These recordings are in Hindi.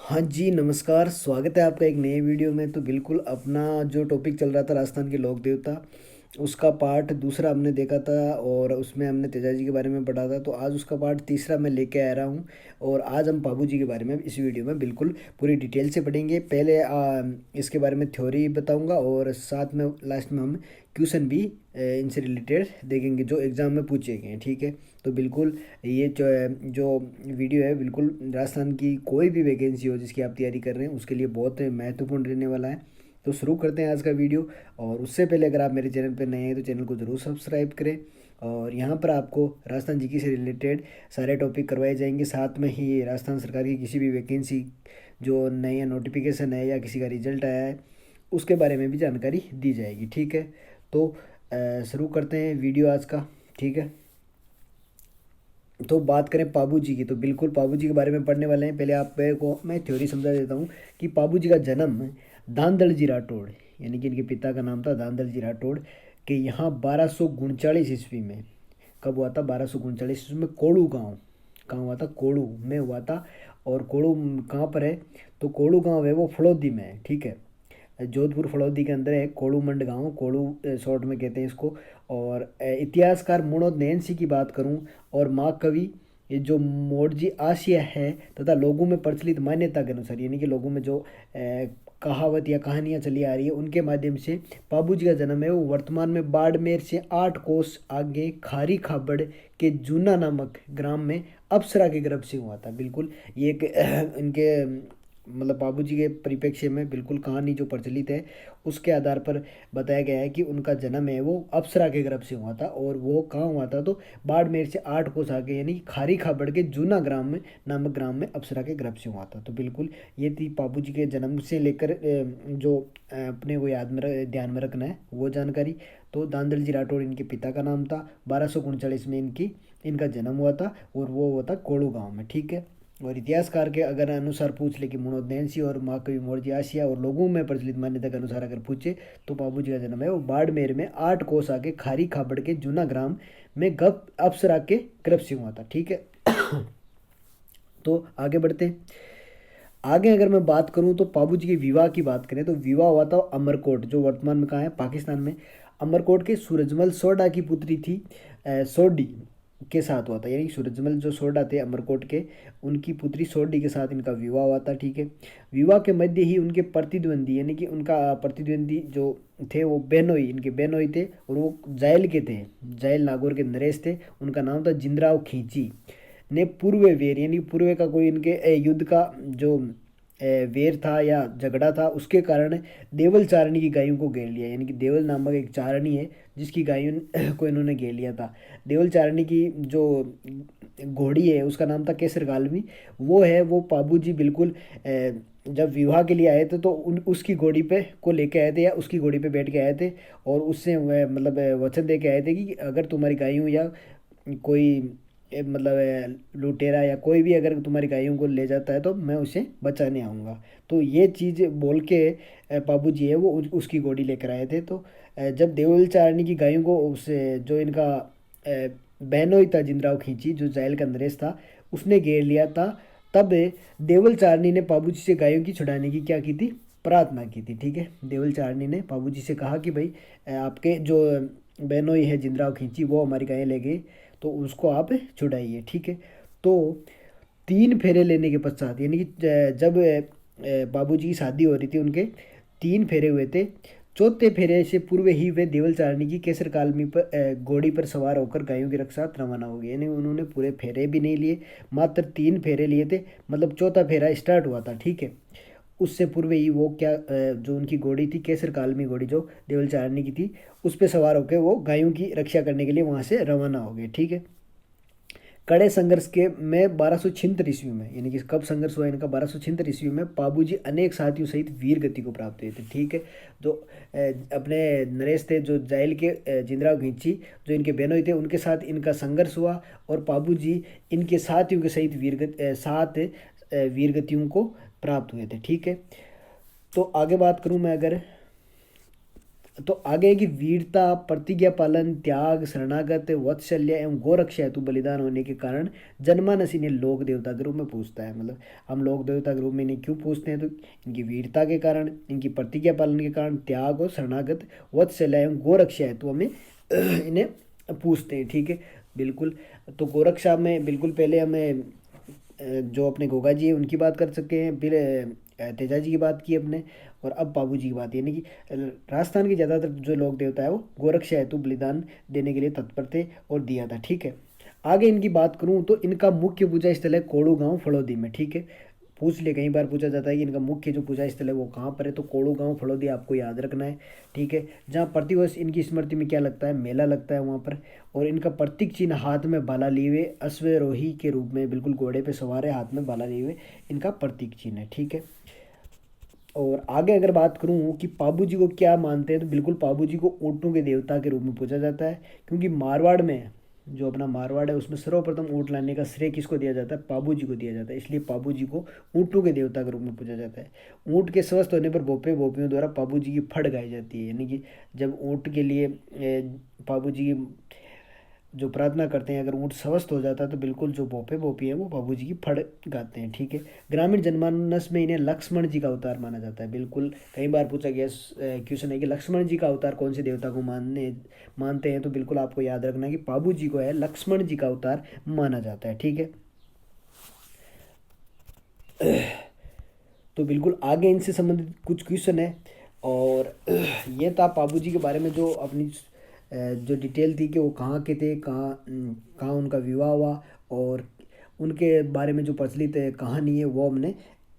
हाँ जी, नमस्कार। स्वागत है आपका एक नए वीडियो में। तो बिल्कुल अपना जो टॉपिक चल रहा था राजस्थान के लोक देवता, उसका पार्ट दूसरा हमने देखा था और उसमें हमने तेजाजी के बारे में पढ़ा था। तो आज उसका पार्ट तीसरा मैं लेके आ रहा हूँ और आज हम पाबू जी के बारे में इस वीडियो में बिल्कुल पूरी डिटेल से पढ़ेंगे। पहले इसके बारे में थ्योरी बताऊँगा और साथ में लास्ट में हम क्वेश्चन भी इनसे रिलेटेड देखेंगे जो एग्ज़ाम में पूछे गए हैं। ठीक है, तो बिल्कुल ये जो वीडियो है बिल्कुल राजस्थान की कोई भी वैकेंसी हो जिसकी आप तैयारी कर रहे हैं उसके लिए बहुत महत्वपूर्ण रहने वाला है। तो शुरू करते हैं आज का वीडियो। और उससे पहले अगर आप मेरे चैनल पर नए हैं तो चैनल को ज़रूर सब्सक्राइब करें। और यहाँ पर आपको राजस्थान जीके से रिलेटेड सारे टॉपिक करवाए जाएंगे, साथ में ही राजस्थान सरकार की किसी भी वैकेंसी जो नया नोटिफिकेशन है या किसी का रिजल्ट आया है उसके बारे में भी जानकारी दी जाएगी। ठीक है, तो शुरू करते हैं वीडियो आज का। ठीक है, तो बात करें पाबू जी की, तो बिल्कुल पाबू जी के बारे में पढ़ने वाले हैं। पहले आप को मैं थ्योरी समझा देता हूँ कि पाबू जी का जन्म दांदल जी राठौड़, यानी कि इनके पिता का नाम था दांदल जी राठौड़, के यहाँ 1239 ईस्वी में। कब हुआ था? 1239 ईस्वी में कोड़ू गांव, कहाँ हुआ था? कोड़ू में हुआ था। और कोड़ू कहाँ पर है? तो कोड़ू गांव है वो फड़ौदी में है। ठीक है, जोधपुर फड़ौदी के अंदर है कोड़ू मंड गांव, कोड़ू शॉर्ट में कहते हैं इसको। और इतिहासकार मुणोद नैन्सी की बात करूं और महाकवि ये जो मोरजी आसिया है तथा लोगों में प्रचलित मान्यता के अनुसार, यानी कि लोगों में जो कहावत या कहानियाँ चली आ रही है उनके माध्यम से पाबू जी का जन्म है वो वर्तमान में बाड़मेर से 8 कोस आगे खारी खाबड़ के जूना नामक ग्राम में अप्सरा के गर्भ से हुआ था। बिल्कुल ये एक इनके मतलब बाबू जी के परिप्रेक्ष्य में बिल्कुल कहानी जो प्रचलित है उसके आधार पर बताया गया है कि उनका जन्म है वो अप्सरा के गर्भ से हुआ था। और वो कहाँ हुआ था? तो बाड़मेर से 8 कोस आगे यानी खारी खाबड़ के जूना ग्राम में नामक ग्राम में अप्सरा के गर्भ से हुआ था। तो बिल्कुल ये थी बाबू जी के जन्म से लेकर जो अपने को याद में ध्यान में रखना है वो जानकारी। तो दांदल जी राठौड़ इनके पिता का नाम था। 1239 में इनका जन्म हुआ था और वो हुआ था कोड़ू गाँव में। ठीक है, और इतिहासकार के अगर अनुसार पूछ ले कि मुणोद नैन्सी और महाकवि मोरजी आसिया और लोगों में प्रचलित मान्यता के अनुसार अगर पूछे तो बाबू जी का जन्म है वो बाड़मेर में 8 कोस आगे खारी खाबड़ के जूना ग्राम में गप अप्सरा के गर्भ से हुआ था। ठीक है, तो आगे बढ़ते हैं। आगे अगर मैं बात करूं तो बाबू जी के विवाह की बात करें तो विवाह हुआ था अमरकोट, जो वर्तमान में कहाँ है? पाकिस्तान में। अमरकोट के सूरजमल सोडा की पुत्री थी सोडी के साथ हुआ था, यानी सूरजमल जो सोडा थे अमरकोट के, उनकी पुत्री सोडी के साथ इनका विवाह हुआ था। ठीक है, विवाह के मध्य ही उनके प्रतिद्वंदी यानी कि उनका प्रतिद्वंदी जो थे वो बेनोई, इनके बेनोई थे और वो जायल के थे, जायल नागौर के नरेश थे। उनका नाम था जिंदराव खींची ने पूर्व वेर, यानी पूर्व का कोई इनके युद्ध का जो वेर था या झगड़ा था उसके कारण देवल चारणी की गायों को घेर लिया, यानी कि देवल नामक एक चारणी है जिसकी गायों को इन्होंने घेर लिया था। देवल चारणी की जो घोड़ी है उसका नाम था केसर गालवी। वो है वो पाबू जी बिल्कुल जब विवाह के लिए आए थे तो उसकी घोड़ी पे को लेके आए थे या उसकी घोड़ी पे बैठ के आए थे। और उससे मतलब वचन दे के आए थे कि अगर तुम्हारी गायों या कोई मतलब लुटेरा या कोई भी अगर तुम्हारी गायों को ले जाता है तो मैं उसे बचाने आऊँगा। तो ये चीज़ बोल के बाबू जी है वो उसकी घोड़ी लेकर आए थे। तो जब देवल चारणी की गायों को उस जो इनका बहनोई था जिंदराव खींची जो जायल का नरेश था उसने घेर लिया था, तब देवल चारणी ने बाबू जी से गायों की छुड़ाने की क्या की थी? प्रार्थना की थी। ठीक है, देवल चारणी ने बाबू जी से कहा कि भाई आपके जो बहनोई है जिंदराव खींची वो हमारी गायें ले गई तो उसको आप छुड़ाइए। ठीक है, तो 3 फेरे लेने के पश्चात, यानी कि जब बाबूजी की शादी हो रही थी उनके 3 फेरे हुए थे। चौथे फेरे से पूर्व ही वे देवल चारणी की केसर कालमी पर घोड़ी पर सवार होकर गायों की रक्षा रवाना हो गए, यानी उन्होंने पूरे फेरे भी नहीं लिए, मात्र 3 फेरे लिए थे। मतलब चौथा फेरा स्टार्ट हुआ था। ठीक है, उससे पूर्व ही वो क्या जो उनकी घोड़ी थी केसर कालमी घोड़ी जो देवल चारणी की थी उस पर सवार होकर वो गायों की रक्षा करने के लिए वहाँ से रवाना हो गए। ठीक है, कड़े संघर्ष के में 1276 ईस्वी में, यानी कि कब संघर्ष हुआ इनका? 1276 ईस्वी में बाबूजी अनेक साथियों सहित वीर गति को प्राप्त हुए थे। ठीक है, जो अपने नरेश थे जो जायल के जिंदराव खींची जो इनके बहनोई थे उनके साथ इनका संघर्ष हुआ और बाबूजी इनके साथियों के सहित वीर गतियों को प्राप्त हुए थे। ठीक है, तो आगे बात करूं मैं अगर तो आगे है कि वीरता, प्रतिज्ञा पालन, त्याग, शरणागत, वात्सल्य एवं गोरक्षा हेतु बलिदान होने के कारण जनमानस इन्हें लोक देवता के रूप में पूजता है। मतलब हम लोक देवता के रूप में इन्हें क्यों पूजते हैं, तो इनकी वीरता के कारण, इनकी प्रतिज्ञा पालन के कारण, त्याग और शरणागत, वात्सल्य एवं गोरक्षा हेतु हमें इन्हें पूजते हैं। ठीक है, बिल्कुल। तो गोरक्षा में बिल्कुल पहले हमें जो अपने गोगा जी हैं उनकी बात कर सकते हैं, फिर तेजा जी की बात की अपने, और अब बाबू जी की बात, यानी कि राजस्थान के ज़्यादातर जो लोक देवता है वो गोरक्षा हेतु बलिदान देने के लिए तत्पर थे और दिया था। ठीक है, आगे इनकी बात करूँ तो इनका मुख्य पूजा स्थल है कोड़ू गांव फड़ौदी में। ठीक है, पूछ ले, कई बार पूछा जाता है कि इनका मुख्य जो पूजा स्थल है वो कहाँ पर है, तो कोड़ू गांव फड़ौदी आपको याद रखना है। ठीक है, जहाँ प्रतिवर्ष इनकी स्मृति में क्या लगता है, मेला लगता है वहाँ पर। और इनका प्रतीक चिन्ह हाथ में भाला लिए हुए अश्वरोही के रूप में, बिल्कुल घोड़े पे सवार है, हाथ में भाला लिए हुए इनका प्रतीक चिन्ह है। ठीक है, और आगे अगर बात करूं कि पाबू जी को क्या मानते हैं, तो बिल्कुल पाबू जी को ऊँटों के देवता के रूप में पूजा जाता है, क्योंकि मारवाड़ में, जो अपना मारवाड़ है उसमें सर्वप्रथम ऊँट लाने का श्रेय किसको दिया जाता है, पाबू जी को दिया जाता है, इसलिए पाबू जी को ऊँटों के देवता के रूप में पूजा जाता है। ऊँट के स्वस्थ होने पर भोपे भोपियों द्वारा पाबू जी की फड़ गाई जाती है, यानी कि जब ऊँट के लिए पाबू जी की जो प्रार्थना करते हैं, अगर ऊँट स्वस्थ हो जाता है तो बिल्कुल जो भोपे भोपी हैं वो बाबू जी की फड़ गाते हैं। ठीक है, ग्रामीण जनमानस में इन्हें लक्ष्मण जी का अवतार माना जाता है। बिल्कुल, कई बार पूछा गया क्वेश्चन है कि लक्ष्मण जी का अवतार कौन से देवता को मानते हैं, तो बिल्कुल आपको याद रखना है कि बाबू जी को है लक्ष्मण जी का अवतार माना जाता है। ठीक है, तो बिल्कुल आगे इनसे संबंधित कुछ क्वेश्चन है, और ये था बाबू जी के बारे में जो अपनी जो डिटेल थी कि वो कहाँ के थे, कहाँ उनका विवाह हुआ, और उनके बारे में जो प्रचलित कहानी है वो हमने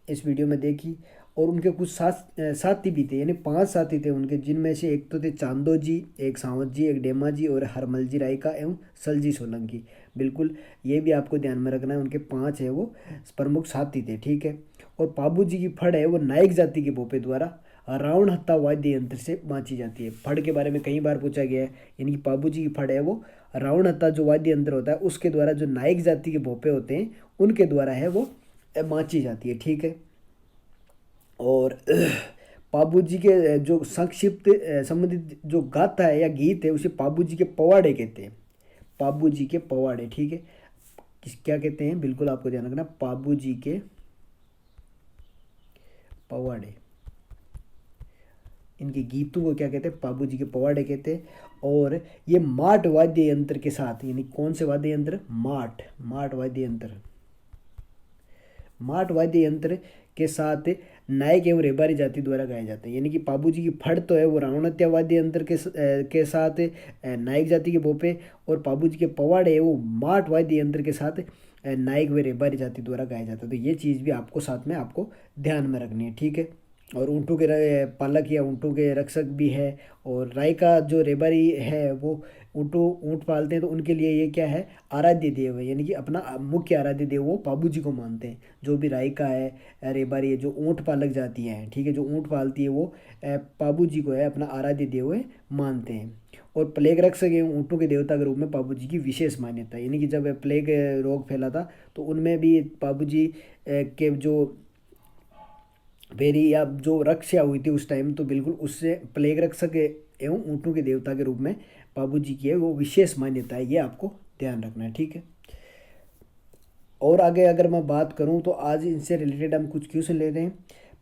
इस वीडियो में देखी। और उनके कुछ साथी भी थे, यानी 5 साथी थे उनके, जिनमें से एक तो थे चांदो जी, एक सावंत जी, एक डेमा जी, और हरमल जी रायका एवं सलजी सोलंकी। बिल्कुल, ये भी आपको ध्यान में रखना है, उनके 5 है वो प्रमुख साथी थे। ठीक है, और पाबू जी की फड़ है वो नायक जाति के भोपे द्वारा रावण हत्ता वाद्य यंत्र से बाँची जाती है। फड़ के बारे में कई बार पूछा गया है, यानी कि पाबू जी की फड़ है वो रावण हत्ता जो वाद्य यंत्र होता है उसके द्वारा, जो नायक जाति के भोपे होते हैं उनके द्वारा है वो बाँची जाती है। ठीक है, और पाबू जी के जो संक्षिप्त संबंधित जो गाथा है या गीत है उसे पाबू जी के पवाड़े कहते हैं। पाबू जी के पवाड़े। ठीक है, क्या कहते हैं, बिल्कुल आपको ध्यान रखना, पाबू जी के पवाड़े। इनके गीतों को क्या कहते हैं, पाबू जी के पवाड़े कहते हैं। और ये माट वाद्य यंत्र के साथ, यानी कौन से वाद्य यंत्र, माट वाद्य यंत्र, माट वाद्य यंत्र के साथ नायक एवं रेबारी जाति द्वारा गाए जाते हैं। यानी कि पाबू जी की फड़ तो है वो रावणत्या वाद्य यंत्र के साथ नायक जाति के भोपे, और पाबू जी के पवाड़े है वो माट वाद्य यंत्र के साथ नायक व रेबारी जाति द्वारा गाया जाता है। तो ये चीज़ भी आपको साथ में आपको ध्यान में रखनी है। ठीक है, और ऊँटों के पालक या ऊँटों के रक्षक भी है, और राय का जो रेबारी है वो ऊँट पालते हैं, तो उनके लिए ये क्या है, आराध्य देव है, यानी कि अपना मुख्य आराध्य देव वो पाबू जी को मानते हैं। जो भी राय का है, रेबारी है, जो ऊँट पालक जाती हैं, ठीक है, जो ऊँट पालती है वो पाबू जी को है अपना आराध्य देव है मानते हैं। और प्लेग रक्षक एवं ऊँटों के देवता के रूप में पाबू जी की विशेष मान्यता है, यानी कि जब प्लेग रोग फैला था तो उनमें भी पाबू जी के जो भेरी या जो रक्षा हुई थी उस टाइम, तो बिल्कुल उससे प्लेग रक्षक एवं ऊँटों के देवता के रूप में पाबू जी की है वो विशेष मान्यता है, ये आपको ध्यान रखना है। ठीक है, और आगे अगर मैं बात करूं तो आज इनसे रिलेटेड हम कुछ क्वेश्चन ले रहे हैं।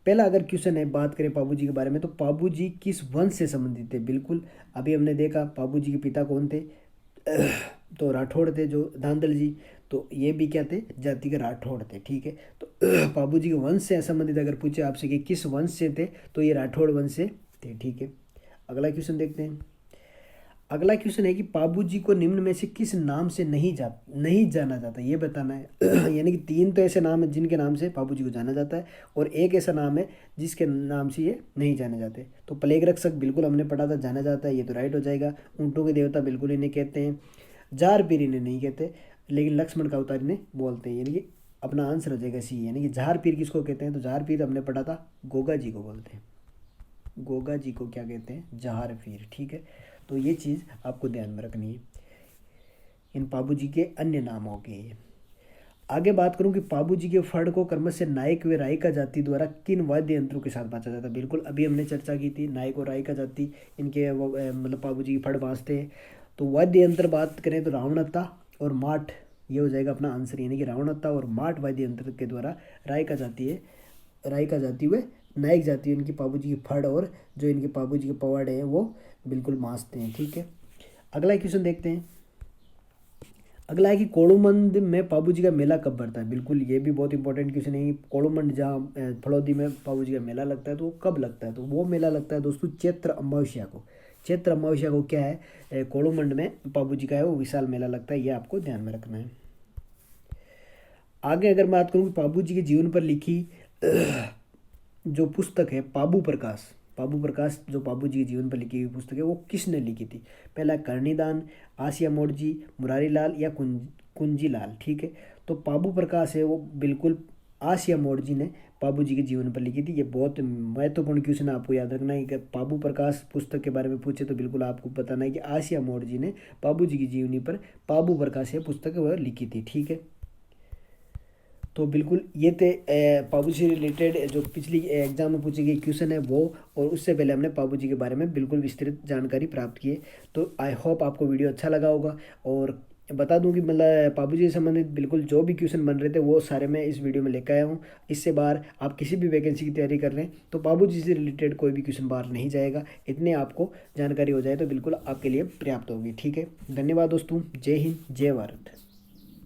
पहला अगर क्वेश्चन है, बात करें पाबू जी के बारे में, तो पाबू जी किस वंश से संबंधित थे। बिल्कुल, अभी हमने देखा पाबू जी के पिता कौन थे, तो राठौड़ थे, जो धांधल जी, तो ये भी क्या थे, जाति के राठौड़ थे। ठीक है, तो पाबू जी के वंश से संबंधित अगर पूछे आपसे कि किस वंश से थे, तो ये राठौड़ वंश से थे। ठीक है, अगला क्वेश्चन देखते हैं। अगला क्वेश्चन है कि पाबू जी को निम्न में से किस नाम से नहीं जाना जाता, ये बताना है। यानी कि 3 तो ऐसे नाम है जिनके नाम से पाबू जी को जाना जाता है, और एक ऐसा नाम है जिसके नाम से ये नहीं जाने जाते। तो प्लेग रक्षक बिल्कुल हमने पढ़ा था, जाना जाता है, ये तो राइट हो जाएगा। ऊँटों के देवता बिल्कुल इन्हें कहते हैं। जार पीर इन्हें नहीं कहते, लेकिन लक्ष्मण का अवतार इन्हें बोलते हैं, यानी कि अपना आंसर हो जाएगा सी। यानी कि जार पीर किसको कहते हैं, तो जार पीर हमने पढ़ा था गोगा जी को बोलते हैं। गोगा जी को क्या कहते हैं, जहार पीर। ठीक है, तो ये चीज़ आपको ध्यान में रखनी है इन पाबू जी के अन्य नामों के। आगे बात करूं कि पाबू जी के फड़ को क्रमशः नायक व रायिका जाति द्वारा किन वाद्य यंत्रों के साथ बाजा जाता है। बिल्कुल अभी हमने चर्चा की थी, नायक और रायिका जाति इनके मतलब पाबू जी की फड़ बाजते हैं। तो वाद्य यंत्र बात करें तो रावणत्ता और माठ, ये हो जाएगा अपना आंसर, यानी कि रावणत्ता और माठ वाद्य यंत्र के द्वारा रायिका जाति है, रायिका जाति व नायक जाति इनकी पाबू जी की फड़ और जो इनके पाबू जी के पवाड़े हैं वो बिल्कुल माजते हैं। ठीक है, अगला क्वेश्चन देखते हैं। अगला है कि कोड़ूमंड में पाबू जी का मेला कब बढ़ता है। बिल्कुल ये भी बहुत इंपॉर्टेंट क्वेश्चन है। कोड़ूमंड जहाँ फड़ौदी में पाबू जी का मेला लगता है तो वो कब लगता है, तो वो मेला लगता है दोस्तों चैत्र अमावस्या को। चैत्र अमावस्या को क्या है, कोड़ूमंड में पाबू जी का है वो विशाल मेला लगता है, ये आपको ध्यान में रखना है। आगे अगर बात करूँ पाबू जी के जीवन पर लिखी जो पुस्तक है पाबू प्रकाश, पाबू प्रकाश जो पाबू जी के जीवन पर लिखी हुई पुस्तक है वो किसने लिखी थी। पहला कर्णीदान, आसिया मोड़जी, मुरारी लाल या कुंजी लाल। ठीक है, तो पाबू प्रकाश है वो बिल्कुल आसिया मोड़जी ने पाबू जी के जीवन पर लिखी थी। ये बहुत महत्वपूर्ण क्वेश्चन आपको याद रखना है कि पाबू प्रकाश पुस्तक के बारे में पूछे तो बिल्कुल आपको बताना है कि आसिया मोड़जी ने पाबू जी की जीवनी पर पाबू प्रकाश है पुस्तक वह लिखी थी। ठीक है, तो बिल्कुल ये थे पाबू जी से रिलेटेड जो पिछली एग्जाम में पूछे गए क्वेश्चन है वो, और उससे पहले हमने पाबू जी के बारे में बिल्कुल विस्तृत जानकारी प्राप्त की है। तो आई होप आपको वीडियो अच्छा लगा होगा। और बता दूं कि मतलब पाबू जी से संबंधित बिल्कुल जो भी क्वेश्चन बन रहे थे वो सारे मैं इस वीडियो में लेकर आया हूँ। इससे बाहर आप किसी भी वैकेंसी की तैयारी कर रहे हैं तो पाबू जी से रिलेटेड कोई भी क्वेश्चन बाहर नहीं जाएगा। इतने आपको जानकारी हो जाए तो बिल्कुल आपके लिए पर्याप्त होगी। ठीक है, धन्यवाद दोस्तों, जय हिंद, जय भारत।